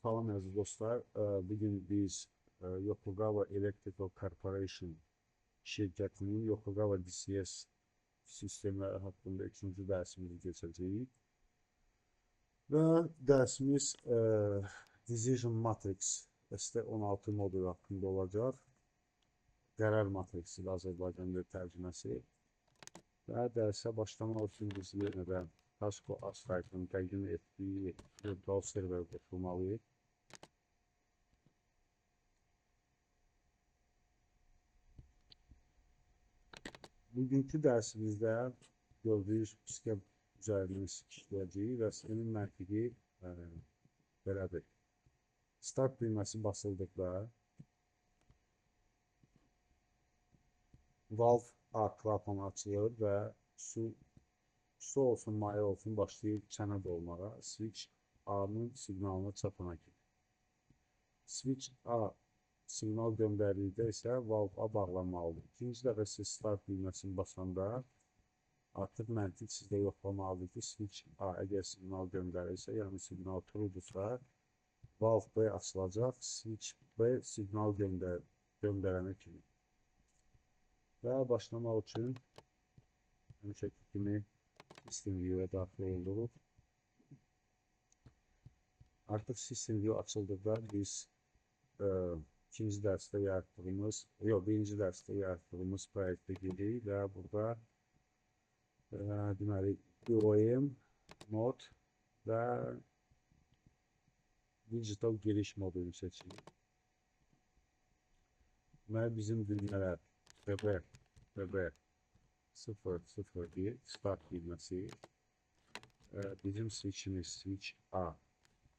Salam əziz dostlar. Bugün biz Yokogawa Electrical Corporation şirkətinin Yokogawa DCS sistemləri haqqında ikinci dərsimizi keçəcəyik. Və dərsimiz Decision Matrix ST16 modulu haqqında olacaq. Qərar matriksi Azərbaycan dil tərcüməsi. Və dərsə başlamaq üçün biz yenə də Casco Asfalt'ın təqdim etdiyi virtual server qurmalıyıq. Bugünkü dərsimizdə gördüyünüz skem üzərində işləyəcəyik və skemin məntiqi belədir. Start düyməsi basıldıqda valve A klapanı açılır və su olsun, maya olsun başlayır çənə dolmağa. Switch A-nın siqnalına çatana kimi. Switch A siqnal göndərdikdə isə valve A bağlanmalıdır. İkinci dəfə siz start düyməsini basanda artıq məntiq sizdə yoxlamalıdır ki, switch A əgər siqnal göndərirsə, yəni siqnal true'dursa, valve B açılacaq, switch B siqnal göndərənə kimi. Və başlamaq üçün həmişəki kimi System View-ə daxil olduq. Artıq System View açıldıqda biz birinci dərsdə yaratdığımız proyektə gedirik və burada deməli UOM mod və digital giriş modunu seçirik. Və bizim düymələr BB 001 start düyməsi, bizim switchimiz switch A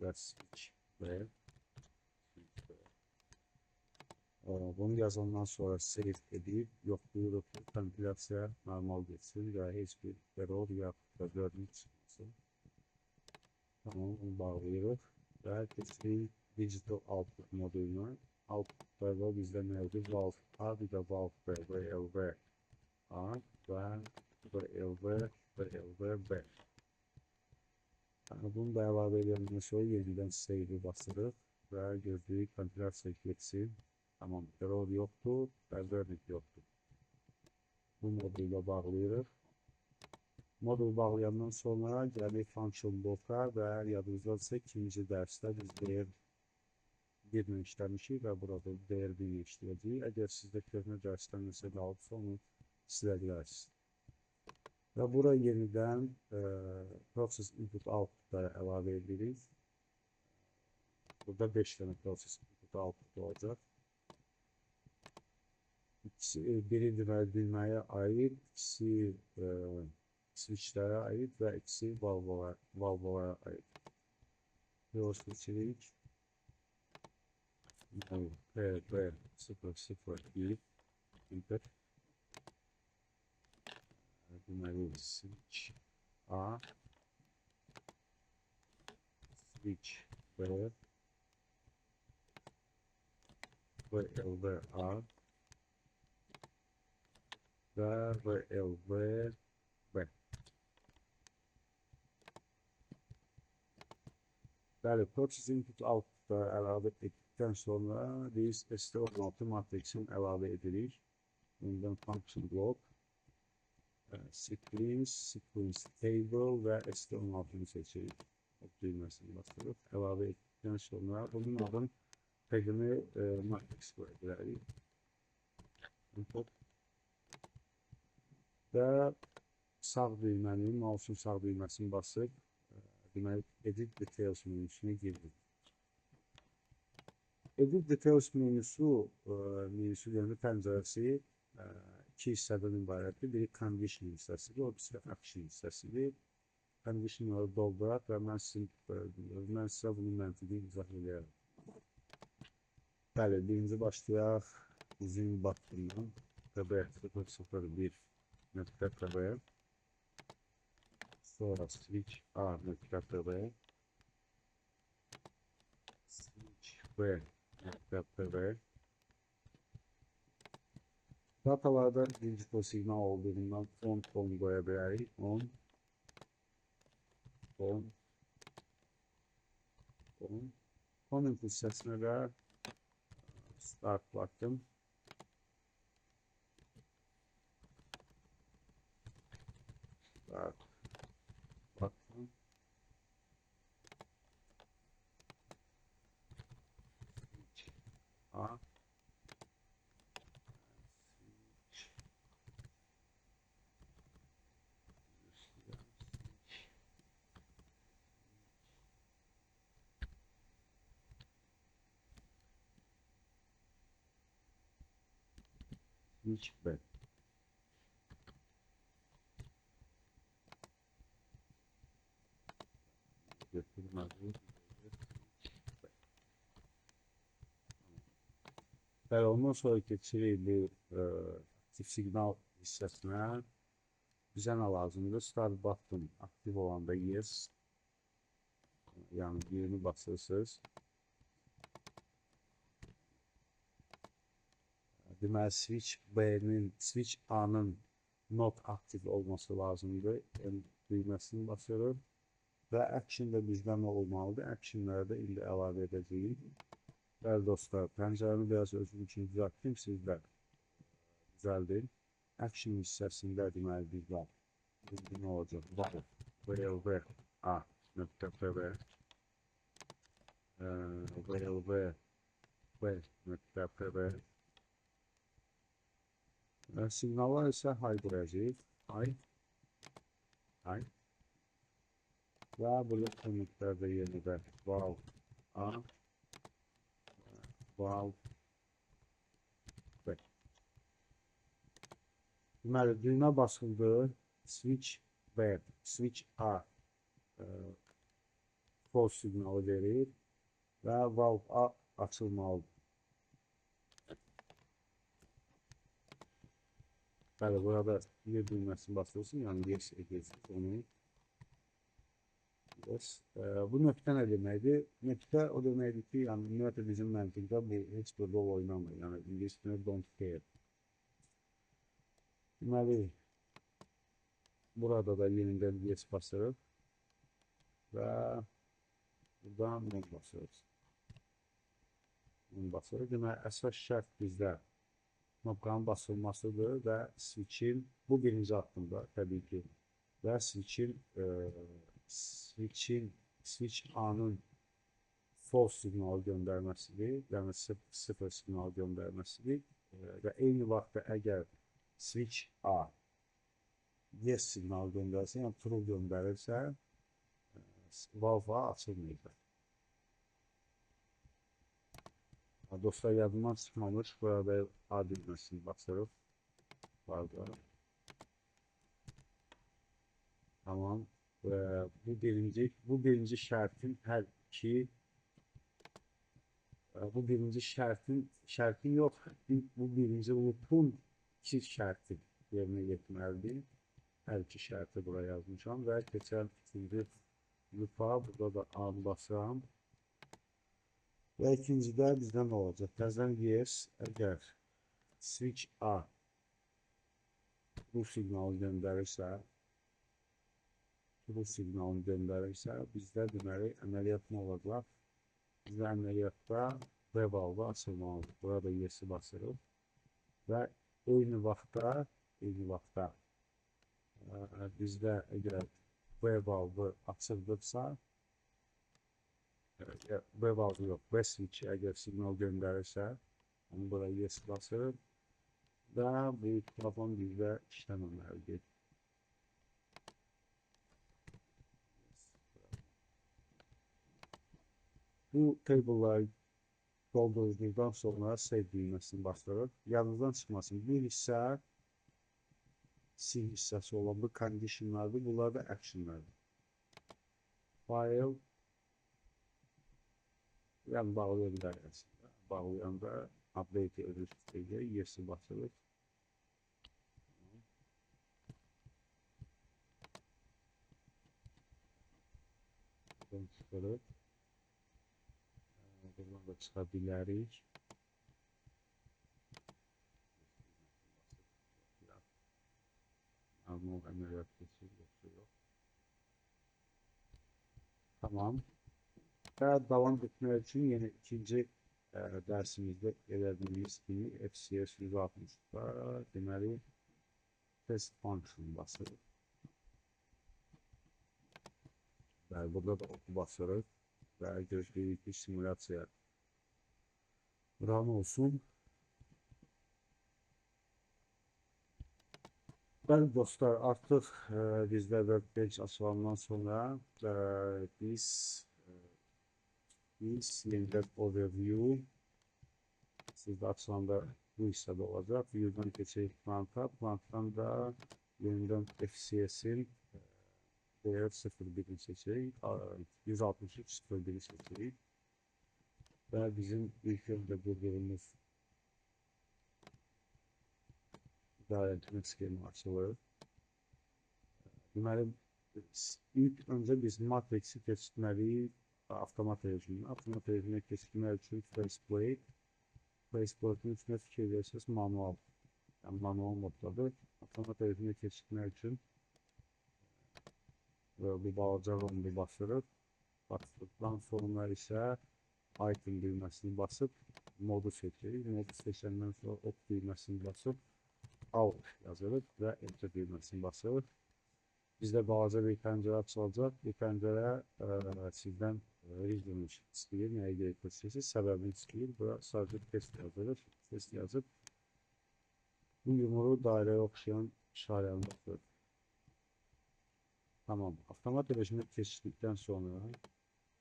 və switch B. Bunu yazandan sonra save edib yoxlayırıq ki, kompilyasiya normal geçsin və heç bir error yaxud da görünüm çıxmasın. Tamam, bunu bağlayırıq və keçirik digital output moduluna. Outputlarda bizdə mövcud valve A, bir də valve B, VLV A və VLV B. Bunu da əlavə edəndən sonra yenidən save-i basırıq və gördüyük kompilyasiya geçsin. Tamam, error yoxdur, vernik yoxdur. Bu modulu bağlayırıq. Modul bağlayandan sonra gəlir function bloka və yadınızdadırsa ikinci dərsdə biz değer 1-lə işləmişik və burada değer 1-lə işləyəcəyik. Əgər sizdə köhnə dərsdən nəsə qalıbsa, onu silə bilərsiniz. Və bura yenidən process input outputları əlavə edirik. Burada 5 dənə process input output olacaq. Biri deməli düyməyə aid, ikisi switchlərə aid və ikisi valvlara aid. Yol seçirik. PB001 enter. Deməli switch A, switch B, VLV A və VLV B. Bəli, process input outputları əlavə etdikdən sonra biz ST16 matrixin əlavə edirik. Bundan function block, sequence table və ST16'ını seçirik. Düyməsini basırıq. Əlavə etdikdən sonra bunun adını təqimi matrix qoyabilirik. Input. Və sağ düymənin, mouse'un sağ düyməsini basıb, deməli, Edit Details menüsünə girdik. Edit Details menüsü deyəndə pəncərəsi iki hissədən ibarətdir. Biri Condition hissəsidir, o birisi Action hissəsidir. Conditionları dolduraq və mən sizə bunu məntiqi izah edərəm. Bəli, birinci başlayaq bizim baxımdan PB001 .pb, sonra switch A .pb, switch B .pb. Datalarda digital signal olduğundan 10 ton qoya bilərik. 10 10 Comment hissəsinə də start baxdım. Start baxdım. A. Switch B. Götürmədi. Bəli, ondan sonra keçirik bir aktiv siqnal hissəsinə. Bizə nə lazımdır? Start button aktiv olanda yes. Yəni birini basırsınız. Deməli, switch A-nın not aktiv olması lazımdır. Düyməsini basırıq. Və action da bizdən nə olmalıdır? Actionları da indi əlavə edəcəyik. Bəli dostlar, pəncərəni biraz özüm üçün düzəltdim, sizlər düzəldin. Action hissəsində deməli biz var. Burada nə olacaq? VLV A nöqtə PV VLV B nöqtə PV siqnallar isə high qoyacaq. High. Və burada kommentlərdə yenə də valve A valve B. Deməli, düymə basıldı, switch B, switch A false siqnalı verir və valve A açılmalıdır. Bəli, burada bir düyməsini basılsın, yəni yes edəcək onu. Yes. Bu nöqtə nə deməkdir? Nöqtə o deməkdir ki, yəni ümumiyyətlə bizim məntiqdə bu heç bir rol oynamır. Yəni listener don't care. Deməli, burada da yenidən yes basırıq və buradan non basırıq. Deməli, əsas şərt bizdə knopkanın basılmasıdır və switchin, bu birinci addımda təbii ki, və switch A-nın false siqnalı göndərməsidir, yəni sıfır siqnalı göndərməsidir və eyni vaxtda əgər switch A yes siqnalı göndərsə, yəni true göndərirsə, valve A açılmayacaq. Dostlar, yadımdan çıxmamış, burada A düyməsini basırıq. Tamam. Bu birinci şərtin hər iki, bu birinci şərtin yox, bu birinci loopun iki şərti yerinə getməlidir. Hər iki şərti buraya yazmışam və keçən ikinci loopa, burada da A-nı basıram. Və ikincidə bizdən nə olacaq? Təzədən yes, əgər switch A bu siqnalı göndərirsə, bizdə deməli əməliyyat nə olacaq? Bizdə əməliyyatda B valve açılmalıdır. Burada yes-i basırıq və eyni vaxtda bizdə əgər B valve açıldıqsa, B valve yox, B switch əgər siqnal göndərirsə, onu burada yes basırıq və bu telefon bizdə işləməməlidir. Bu table'ları doldurduqdan sonra save düyməsini basırıq. Yadınızdan çıxmasın. Bir hissə C hissəsi olan bu conditionlardır. Bunlar da actionlardır. File yəni bağlaya bilərsiniz. Bağlayanda update edilir. Yes-i basırıq. Buradan çıxırıq. Buradan da çıxa bilərik. Normal əməliyyat keçir, yoxsa yox. Tamam. Və davam etmək üçün yenə ikinci dərsimizdə elədiyimiz kimi FCS 160-da deməli test function basırıq. Bəli, burada da oku basırıq və gözləyirik ki, simulyasiya run olsun. Bəli dostlar, artıq bizdə Workbench açılandan sonra biz yenidən overview sizdə açılanda bu hissədə olacaq. View'dan keçək planta, plantdan da yenidən FCS'in değer 0.1'ini seçerik. 163.01'i seçerik. Ve bizim ilk önce bulduğumuz idarəetmə skemi açılır. Deməli, ilk öncə biz matrixi keçirməliyik avtomat rejimini. Avtomat rejimini keçirmək üçün faceplate'in üstünə fikir verirsiniz, manual. Yəni, manual moddadır. Avtomat rejimini keçirmək üçün bu balaca rondu basırıq. Basdıqdan sonra isə item düyməsini basıb modu seçirik. Modu seçəndən sonra ok düyməsini basıb out yazırıq və enter düyməsini basırıq. Bizdə balaca bir pəncərə açılacaq. Bu pəncərə sizdən region istəyir, nəyə gerək istəyirsiniz, səbəbini istəyir. Bura sadəcə test yazırıq. Test yazıb bu yumru dairəyə oxşayan işarəni basırıq. Tamam. Avtomat rejimə keçdikdən sonra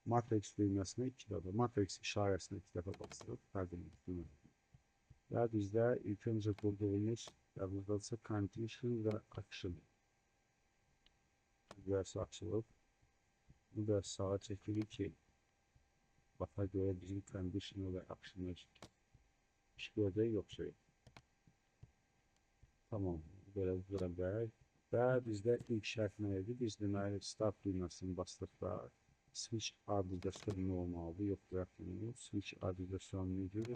matrix düyməsinə 2 dəfə, matrix işarəsinə 2 dəfə basırıq. Təqdim etdim. Və bizdə ilk öncə qurduğumuz yadınızdadırsa condition və action düyəsi açılıb. Bu da sağa çəkirik ki, baxa görə bizim condition və action iş görəcək, yoxsa yox. Tamam. Belə bəyək. Və bizdə ilk şərt nə idi? Biz deməli start düyməsini basdıqda switch A-da sönmü olmalıdır, yox bırakmıyor. Switch A-da sönmüdür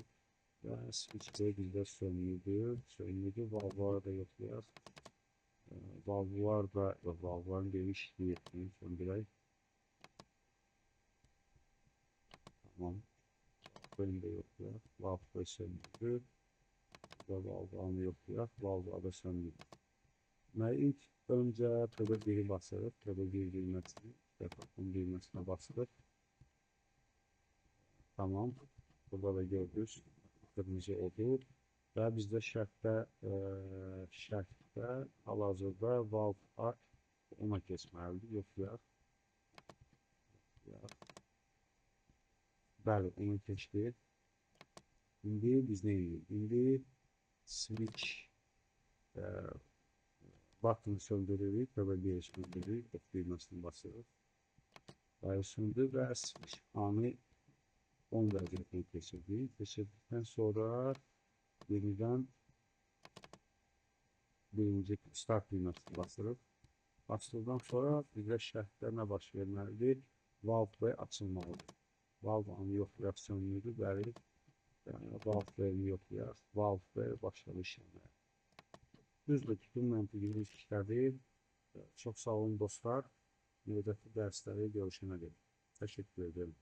və switch B bizdə sönmüdür. Valvları da yoxlayaq. Valvlar da, valvların demiş işləyətini söndürək. Tamam. Valvlarını da yoxlayaq. Valvları sönmüdür. Valvlarını yoxlayaq. Valvları da sönmüdür. İlk öncə PB1'i basırıq. PB1 düyməsini, defakın düyməsine basırıq. Tamam. Burada da gördünüz. Kırmızı oldu. Və bizdə şərtdə hal-hazırda valve A ona keçməlidir. Yoxlayaq. Bəli, onu keçdik. İndi biz nə edirik? İndi switch button söndürürük, PB1'i söndürürük, ok düyməsini basırıq. Söndür və switch A-nı 10 vəziyyətini keçirdik. Keçirdikdən sonra yenidən birinci start düyməsini basırıq. Basdıqdan sonra bizə şərtdə nə baş verməlidir? Valve B açılmalıdır. Valve A-nı yoxlayaq, sönmüdür, bəli. Valve B-ni yoxlayaq, Valve B başladı işləməyə. Düzdür ki, bu məntiqimiz işlədir. Çox sağ olun dostlar. Növbəti dərslərdə görüşənə qədər. Təşəkkür ederim.